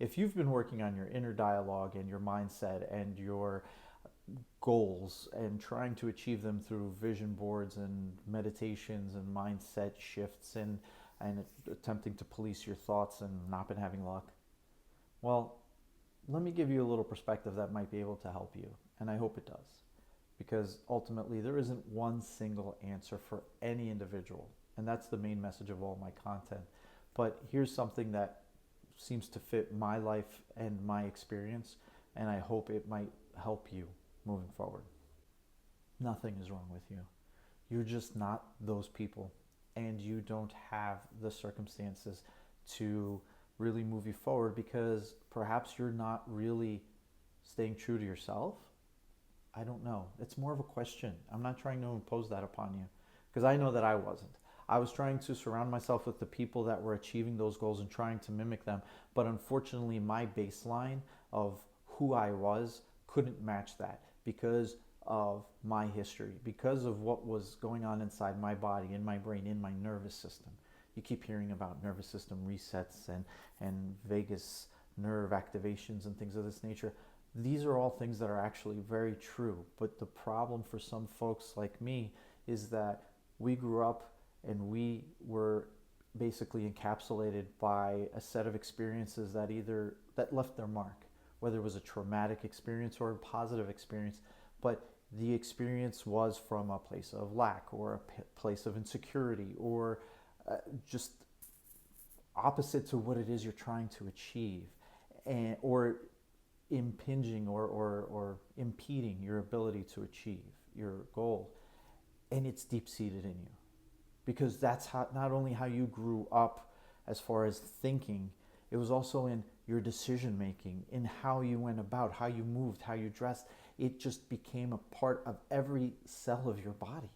If you've been working on your inner dialogue and your mindset and your goals and trying to achieve them through vision boards and meditations and mindset shifts and attempting to police your thoughts and not been having luck, well, let me give you a little perspective that might be able to help you. And I hope it does. Because ultimately, there isn't one single answer for any individual. And that's the main message of all my content. But here's something that seems to fit my life and my experience. And I hope it might help you moving forward. Nothing is wrong with you. You're just not those people. And you don't have the circumstances to really move you forward because perhaps you're not really staying true to yourself. I don't know. It's more of a question. I'm not trying to impose that upon you because I know that I wasn't. I was trying to surround myself with the people that were achieving those goals and trying to mimic them. But unfortunately, my baseline of who I was couldn't match that because of my history, because of what was going on inside my body, in my brain, in my nervous system. You keep hearing about nervous system resets and vagus nerve activations and things of this nature. These are all things that are actually very true. But the problem for some folks like me is that we grew up and we were basically encapsulated by a set of experiences that left their mark, whether it was a traumatic experience or a positive experience. But the experience was from a place of lack or a place of insecurity or just opposite to what it is you're trying to achieve, or impinging or impeding your ability to achieve your goal. And it's deep seated in you because that's how, not only how you grew up as far as thinking, it was also in your decision making, in how you went about, how you moved, how you dressed. It just became a part of every cell of your body.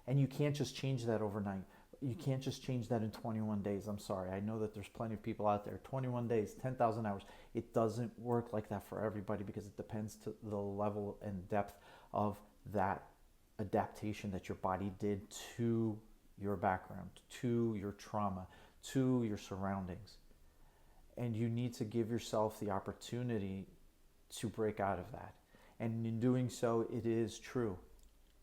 And you can't just change that overnight. You can't just change that in 21 days. I'm sorry. I know that there's plenty of people out there. 21 days, 10,000 hours. It doesn't work like that for everybody because it depends to the level and depth of that adaptation that your body did to your background, to your trauma, to your surroundings. And you need to give yourself the opportunity to break out of that. And in doing so, it is true.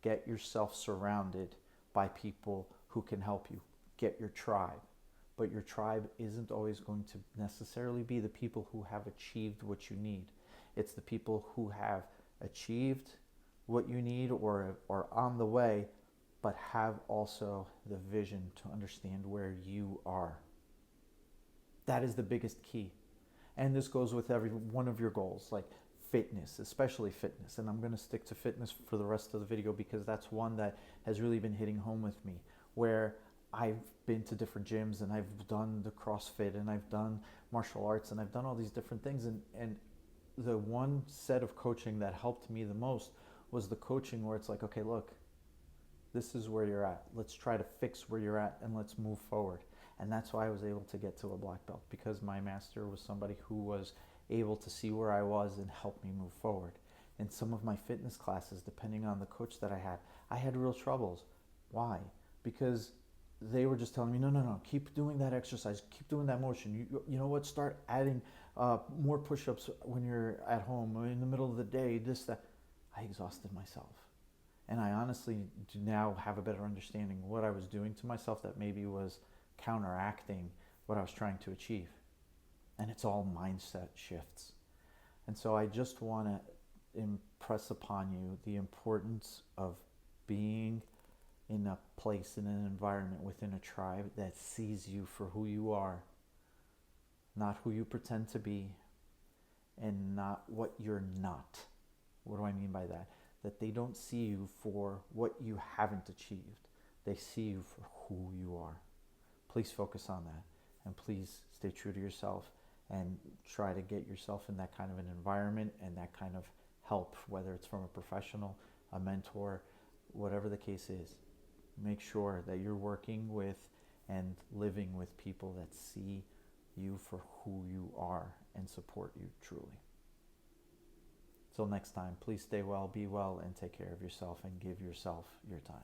Get yourself surrounded by people who can help you. Get your tribe. But your tribe isn't always going to necessarily be the people who have achieved what you need. It's the people who have achieved what you need or are on the way, but have also the vision to understand where you are. That is the biggest key. And this goes with every one of your goals, like fitness, especially fitness. And I'm going to stick to fitness for the rest of the video because that's one that has really been hitting home with me, where I've been to different gyms and I've done the CrossFit and I've done martial arts and I've done all these different things. And the one set of coaching that helped me the most was the coaching where it's like, okay, look, this is where you're at. Let's try to fix where you're at and let's move forward. And that's why I was able to get to a black belt, because my master was somebody who was able to see where I was and help me move forward. In some of my fitness classes, depending on the coach that I had real troubles. Why? Because they were just telling me, no, keep doing that exercise, keep doing that motion. You know what, start adding more push-ups when you're at home or in the middle of the day, this, that. I exhausted myself. And I honestly do now have a better understanding of what I was doing to myself that maybe was counteracting what I was trying to achieve. And it's all mindset shifts. And so I just want to impress upon you the importance of being in a place, in an environment, within a tribe that sees you for who you are, not who you pretend to be, and not what you're not. What do I mean by that? That they don't see you for what you haven't achieved. They see you for who you are. Please focus on that. And please stay true to yourself and try to get yourself in that kind of an environment and that kind of help, whether it's from a professional, a mentor, whatever the case is. Make sure that you're working with and living with people that see you for who you are and support you truly. Till next time, please stay well, be well, and take care of yourself and give yourself your time.